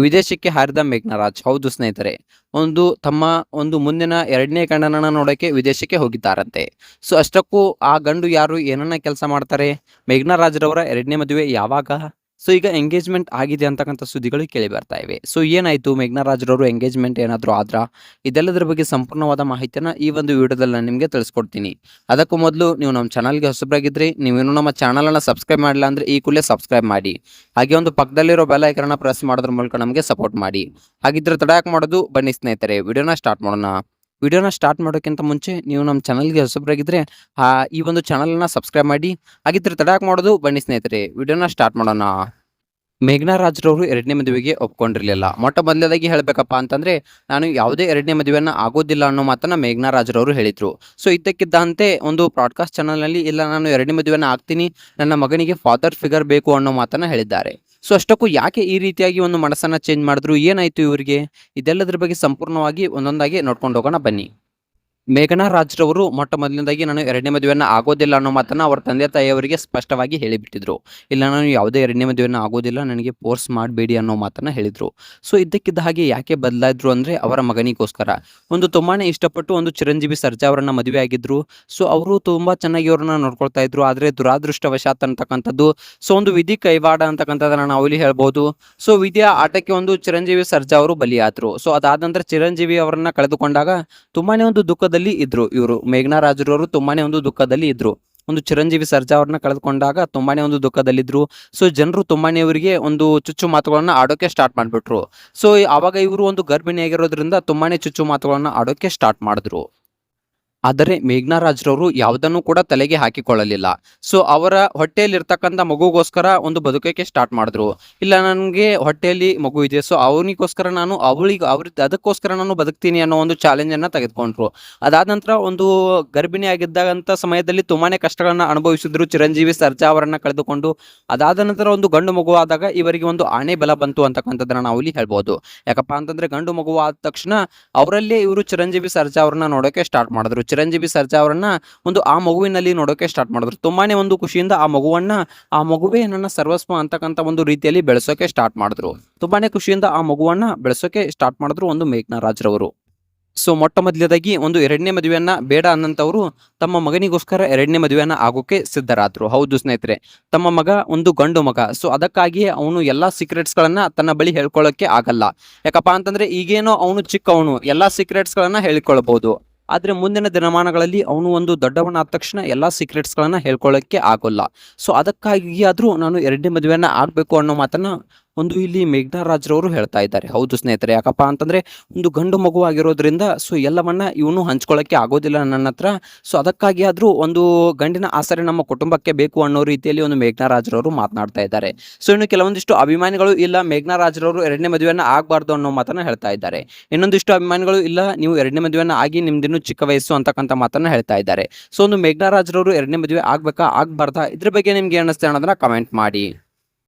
ವಿದೇಶಕ್ಕೆ ಹಾರಿದ ಮೇಘ್ನರಾಜ್. ಹೌದು ಸ್ನೇಹಿತರೆ, ತಮ್ಮ ಮುಂದಿನ 2ನೇ ಗಂಡನನ್ನ ನೋಡೋಕೆ ವಿದೇಶಕ್ಕೆ ಹೋಗಿದ್ದಾರಂತೆ. ಸೊ ಅಷ್ಟಕ್ಕೂ ಆ ಗಂಡು ಯಾರು, ಏನನ್ನ ಕೆಲಸ ಮಾಡ್ತಾರೆ, ಮೇಘ್ನರಾಜ್‌ರವರ 2ನೇ ಮದುವೆ ಯಾವಾಗ? ಸೊ ಈಗ ಎಂಗೇಜ್‌ಮೆಂಟ್ ಆಗಿದೆ ಅಂತಕ್ಕಂಥ ಸುದ್ದಿಗಳು ಕೇಳಿ ಬರ್ತಾ ಇವೆ. ಸೊ ಏನಾಯ್ತು, ಮೇಘ್ನರಾಜ್‌ರವರು ಎಂಗೇಜ್‌ಮೆಂಟ್ ಏನಾದರೂ ಆದ್ರಾ? ಇದೆಲ್ಲದರ ಬಗ್ಗೆ ಸಂಪೂರ್ಣವಾದ ಮಾಹಿತಿಯನ್ನ ಈ ಒಂದು ವಿಡಿಯೋದಲ್ಲಿ ನಾನು ನಿಮಗೆ ತಿಳಿಸ್ಕೊಡ್ತೀನಿ. ಅದಕ್ಕೂ ಮೊದಲು ನೀವು ನಮ್ಮ ಚಾನಲ್‌ಗೆ ಹೊಸಬರಾಗಿದ್ದರೆ, ನೀವಿನ್ನೂ ನಮ್ಮ ಚಾನಲನ್ನು ಸಬ್ಸ್ಕ್ರೈಬ್ ಮಾಡಿಲ್ಲ ಅಂದರೆ ಈ ಕೂಡಲೇ ಸಬ್ಸ್ಕ್ರೈಬ್ ಮಾಡಿ. ಹಾಗೆ ಪಕ್ಕದಲ್ಲಿರೋ ಬೆಲ್ ಐಕಾನ್ನ ಪ್ರೆಸ್ ಮಾಡೋದ್ರ ಮೂಲಕ ನಮಗೆ ಸಪೋರ್ಟ್ ಮಾಡಿ. ಹಾಗಿದ್ರೆ ತಡ ಯಾಕೆ ಮಾಡೋದು, ಬನ್ನಿ ಸ್ನೇಹಿತರೆ ವಿಡಿಯೋನ ಸ್ಟಾರ್ಟ್ ಮಾಡೋಣ. ವಿಡಿಯೋನ ಸ್ಟಾರ್ಟ್ ಮಾಡೋಕ್ಕಿಂತ ಮುಂಚೆ ನೀವು ನಮ್ಮ ಚಾನಲ್ಗೆ ಹೊಸಬರಾಗಿದ್ದರೆ ಈ ಚಾನಲನ್ನು ಸಬ್ಸ್ಕ್ರೈಬ್ ಮಾಡಿ. ಹಾಗಿದ್ರೆ ತಡ ಯಾಕೆ ಮಾಡೋದು, ಬನ್ನಿ ಸ್ನೇಹಿತರೆ ವಿಡಿಯೋನ ಸ್ಟಾರ್ಟ್ ಮಾಡೋಣ. ಮೇಘ್ನರಾಜ್‌ರವರು 2ನೇ ಮದುವೆಗೆ ಒಪ್ಕೊಂಡಿರಲಿಲ್ಲ. ಮೊಟ್ಟ ಮೊದಲನೇದಾಗಿ ಹೇಳಬೇಕಪ್ಪ ಅಂತಂದರೆ, ನಾನು ಯಾವುದೇ 2ನೇ ಮದುವೆಯನ್ನು ಆಗೋದಿಲ್ಲ ಅನ್ನೋ ಮಾತನ್ನು ಮೇಘ್ನರಾಜ್‌ರವರು ಹೇಳಿದರು. ಸೊ ಇದ್ದಕ್ಕಿದ್ದಂತೆ ಬ್ರಾಡ್ಕಾಸ್ಟ್ ಚಾನಲ್‌ನಲ್ಲಿ ಇಲ್ಲ, ನಾನು 2ನೇ ಮದುವೆಯನ್ನು ಆಗ್ತೀನಿ, ನನ್ನ ಮಗನಿಗೆ ಫಾದರ್ ಫಿಗರ್ ಬೇಕು ಅನ್ನೋ ಮಾತನ್ನು ಹೇಳಿದ್ದಾರೆ. ಸೊ ಅಷ್ಟಕ್ಕೂ ಯಾಕೆ ಈ ರೀತಿಯಾಗಿ ಮನಸ್ಸನ್ನು ಚೇಂಜ್ ಮಾಡಿದ್ರು, ಏನಾಯಿತು ಇವರಿಗೆ? ಇದೆಲ್ಲದರ ಬಗ್ಗೆ ಸಂಪೂರ್ಣವಾಗಿ ಒಂದೊಂದಾಗಿ ನೋಡ್ಕೊಂಡು ಹೋಗೋಣ ಬನ್ನಿ. ಮೇಘ್ನರಾಜ್‌ರವರು ಮೊಟ್ಟ ಮೊದಲನೇದಾಗಿ ನಾನು 2ನೇ ಮದುವೆಯನ್ನು ಆಗೋದಿಲ್ಲ ಅನ್ನೋ ಮಾತನ್ನು ಅವರ ತಂದೆ ತಾಯಿಯವರಿಗೆ ಸ್ಪಷ್ಟವಾಗಿ ಹೇಳಿಬಿಟ್ಟಿದ್ರು. ಇಲ್ಲ, ನಾನು ಯಾವುದೇ 2ನೇ ಮದುವೆಯನ್ನು ಆಗೋದಿಲ್ಲ, ನನಗೆ ಫೋರ್ಸ್ ಮಾಡಬೇಡಿ ಅನ್ನೋ ಮಾತನ್ನು ಹೇಳಿದರು. ಸೊ ಇದ್ದಕ್ಕಿದ್ದ ಹಾಗೆ ಯಾಕೆ ಬದಲಾಯಿದ್ರು ಅಂದರೆ, ಅವರ ಮಗನಿಗೋಸ್ಕರ ತುಂಬಾ ಇಷ್ಟಪಟ್ಟು ಚಿರಂಜೀವಿ ಸರ್ಜಾ ಅವರನ್ನ ಮದುವೆ ಆಗಿದ್ರು. ಸೊ ಅವರು ತುಂಬ ಚೆನ್ನಾಗಿ ಅವ್ರನ್ನ ನೋಡ್ಕೊಳ್ತಾ ಇದ್ರು. ಆದರೆ ದುರಾದೃಷ್ಟವಶಾತ್ ಅಂತಕ್ಕಂಥದ್ದು, ಸೊ ವಿಧಿ ಕೈವಾಡ ಅಂತಕ್ಕಂಥದ್ದನ್ನು ನಾವು ಇಲ್ಲಿ ಹೇಳ್ಬೋದು. ಸೊ ವಿಧಿಯ ಆಟಕ್ಕೆ ಚಿರಂಜೀವಿ ಸರ್ಜಾ ಅವರು ಬಲಿಯಾದರು. ಸೊ ಅದಾದ ನಂತರ ಚಿರಂಜೀವಿ ಅವರನ್ನ ಕಳೆದುಕೊಂಡಾಗ ತುಂಬಾನೇ ದುಃಖದಲ್ಲಿ ಇದ್ರು. ಇವರು ಮೇಘ್ನರಾಜ್‌ರವರು ತುಂಬಾನೇ ದುಃಖದಲ್ಲಿ ಇದ್ರು. ಚಿರಂಜೀವಿ ಸರ್ಜಾ ಅವ್ರನ್ನ ಕಳೆದುಕೊಂಡಾಗ ತುಂಬಾನೇ ದುಃಖದಲ್ಲಿದ್ರು. ಸೊ ಜನರು ತುಂಬಾನೇ ಇವರಿಗೆ ಚುಚ್ಚು ಮಾತುಗಳನ್ನ ಆಡೋಕೆ ಸ್ಟಾರ್ಟ್ ಮಾಡಿಬಿಟ್ರು. ಸೊ ಆವಾಗ ಇವರು ಗರ್ಭಿಣಿಯಾಗಿರೋದ್ರಿಂದ ತುಂಬಾನೇ ಚುಚ್ಚು ಮಾತುಗಳನ್ನ ಆಡೋಕೆ ಸ್ಟಾರ್ಟ್ ಮಾಡಿದ್ರು. ಆದರೆ ಮೇಘ್ನರಾಜ್‌ರವರು ಯಾವುದನ್ನು ಕೂಡ ತಲೆಗೆ ಹಾಕಿಕೊಳ್ಳಲಿಲ್ಲ. ಸೊ ಅವರ ಹೊಟ್ಟೆಯಲ್ಲಿರ್ತಕ್ಕಂಥ ಮಗುಗೋಸ್ಕರ ಬದುಕೋಕೆ ಸ್ಟಾರ್ಟ್ ಮಾಡಿದ್ರು. ಇಲ್ಲ, ನನಗೆ ಹೊಟ್ಟೆಯಲ್ಲಿ ಮಗು ಇದೆ, ಸೊ ಅವನಿಗೋಸ್ಕರ ನಾನು ಅದಕ್ಕೋಸ್ಕರ ನಾನು ಬದುಕ್ತೀನಿ ಅನ್ನೋ ಚಾಲೆಂಜನ್ನು ತೆಗೆದುಕೊಂಡ್ರು. ಅದಾದ ನಂತರ ಗರ್ಭಿಣಿ ಆಗಿದ್ದಂಥ ಸಮಯದಲ್ಲಿ ತುಂಬಾನೇ ಕಷ್ಟಗಳನ್ನ ಅನುಭವಿಸಿದ್ರು ಚಿರಂಜೀವಿ ಸರ್ಜಾ ಅವರನ್ನ ಕಳೆದುಕೊಂಡು. ಅದಾದ ನಂತರ ಗಂಡು ಮಗು ಆದಾಗ ಇವರಿಗೆ ಆಣೆ ಬಲ ಬಂತು ಅಂತಕ್ಕಂಥದ್ದನ್ನ ನಾವು ಇಲ್ಲಿ ಹೇಳ್ಬೋದು. ಯಾಕಪ್ಪ ಅಂತಂದ್ರೆ, ಗಂಡು ಮಗು ಆದ ತಕ್ಷಣ ಅವರಲ್ಲೇ ಇವರು ಚಿರಂಜೀವಿ ಸರ್ಜಾ ಅವರನ್ನ ನೋಡೋಕೆ ಸ್ಟಾರ್ಟ್ ಮಾಡಿದ್ರು. ಚಿರಂಜೀವಿ ಸರ್ಜಾ ಅವರನ್ನ ಆ ಮಗುವಿನಲ್ಲಿ ನೋಡೋಕೆ ಸ್ಟಾರ್ಟ್ ಮಾಡಿದ್ರು. ತುಂಬಾನೇ ಖುಷಿಯಿಂದ ಆ ಮಗುವೇ ನನ್ನ ಸರ್ವಸ್ವ ಅಂತಕ್ಕಂಥ ರೀತಿಯಲ್ಲಿ ಬೆಳೆಸೋಕೆ ಸ್ಟಾರ್ಟ್ ಮಾಡಿದ್ರು. ತುಂಬಾನೇ ಖುಷಿಯಿಂದ ಆ ಮಗುವನ್ನ ಬೆಳೆಸೋಕೆ ಸ್ಟಾರ್ಟ್ ಮಾಡಿದ್ರು ಮೇಘ್ನರಾಜ್‌ರವರು. ಸೊ ಮೊಟ್ಟ ಮೊದಲನೇದಾಗಿ 2ನೇ ಮದುವೆಯನ್ನ ಬೇಡ ಅನ್ನಂತವರು ತಮ್ಮ ಮಗನಿಗೋಸ್ಕರ 2ನೇ ಮದುವೆಯನ್ನ ಆಗೋಕೆ ಸಿದ್ಧರಾದ್ರು. ಹೌದು ಸ್ನೇಹಿತರೆ, ತಮ್ಮ ಮಗ ಗಂಡು ಮಗ. ಸೊ ಅದಕ್ಕಾಗಿ ಅವನು ಎಲ್ಲಾ ಸೀಕ್ರೆಟ್ಸ್ ಗಳನ್ನ ತನ್ನ ಬಳಿ ಹೇಳ್ಕೊಳ್ಳೋಕೆ ಆಗಲ್ಲ. ಯಾಕಪ್ಪ ಅಂತಂದ್ರೆ, ಈಗೇನೋ ಅವನು ಚಿಕ್ಕವನು, ಎಲ್ಲಾ ಸೀಕ್ರೆಟ್ಸ್ ಗಳನ್ನ ಹೇಳ್ಕೊಳ್ಬಹುದು. ಆದರೆ ಮುಂದಿನ ದಿನಮಾನಗಳಲ್ಲಿ ಅವನು ದೊಡ್ಡವನಾದ ತಕ್ಷಣ ಎಲ್ಲ ಸೀಕ್ರೆಟ್ಸ್ಗಳನ್ನು ಹೇಳ್ಕೊಳ್ಳೋಕ್ಕೆ ಆಗೋಲ್ಲ. ಸೊ ಅದಕ್ಕಾಗಿ ಆದರೂ ನಾನು 2ನೇ ಮದುವೆಯನ್ನು ಆಗಬೇಕು ಅನ್ನೋ ಮಾತನ್ನು ಇಲ್ಲಿ ಮೇಘ್ನರಾಜ್‌ರವರು ಹೇಳ್ತಾ ಇದ್ದಾರೆ. ಹೌದು ಸ್ನೇಹಿತರೆ, ಯಾಕಪ್ಪ ಅಂತಂದರೆ, ಗಂಡು ಮಗು ಆಗಿರೋದ್ರಿಂದ ಸೊ ಎಲ್ಲವನ್ನ ಇವನು ಹಂಚ್ಕೊಳ್ಳೋಕ್ಕೆ ಆಗೋದಿಲ್ಲ ನನ್ನ ಹತ್ರ. ಸೊ ಅದಕ್ಕಾಗಿ ಆದರೂ ಗಂಡಿನ ಆಸರೆ ನಮ್ಮ ಕುಟುಂಬಕ್ಕೆ ಬೇಕು ಅನ್ನೋ ರೀತಿಯಲ್ಲಿ ಮೇಘ್ನರಾಜ್‌ರವರು ಮಾತನಾಡ್ತಾ ಇದ್ದಾರೆ. ಸೊ ಇನ್ನು ಕೆಲವೊಂದಿಷ್ಟು ಅಭಿಮಾನಿಗಳು, ಇಲ್ಲ ಮೇಘ್ನರಾಜ್‌ರವರು 2ನೇ ಮದುವೆಯನ್ನು ಆಗಬಾರ್ದು ಅನ್ನೋ ಮಾತನ್ನು ಹೇಳ್ತಾ ಇದ್ದಾರೆ. ಇನ್ನೊಂದಿಷ್ಟು ಅಭಿಮಾನಿಗಳು, ಇಲ್ಲ ನೀವು 2ನೇ ಮದುವೆಯನ್ನು ಆಗಿ ನಿಮ್ದಿನ್ನೂ ಚಿಕ್ಕ ವಯಸ್ಸು ಅಂತಕ್ಕಂಥ ಮಾತನ್ನು ಹೇಳ್ತಾ ಇದ್ದಾರೆ. ಸೊ ಮೇಘ್ನರಾಜ್‌ರವರು 2ನೇ ಮದುವೆ ಆಗಬೇಕಾ ಆಗಬಾರ್ದಾ, ಇದ್ರ ಬಗ್ಗೆ ನಿಮ್ಗೆ ಏನಿಸ್ತೆ ಅನ್ನೋದನ್ನ ಕಮೆಂಟ್ ಮಾಡಿ.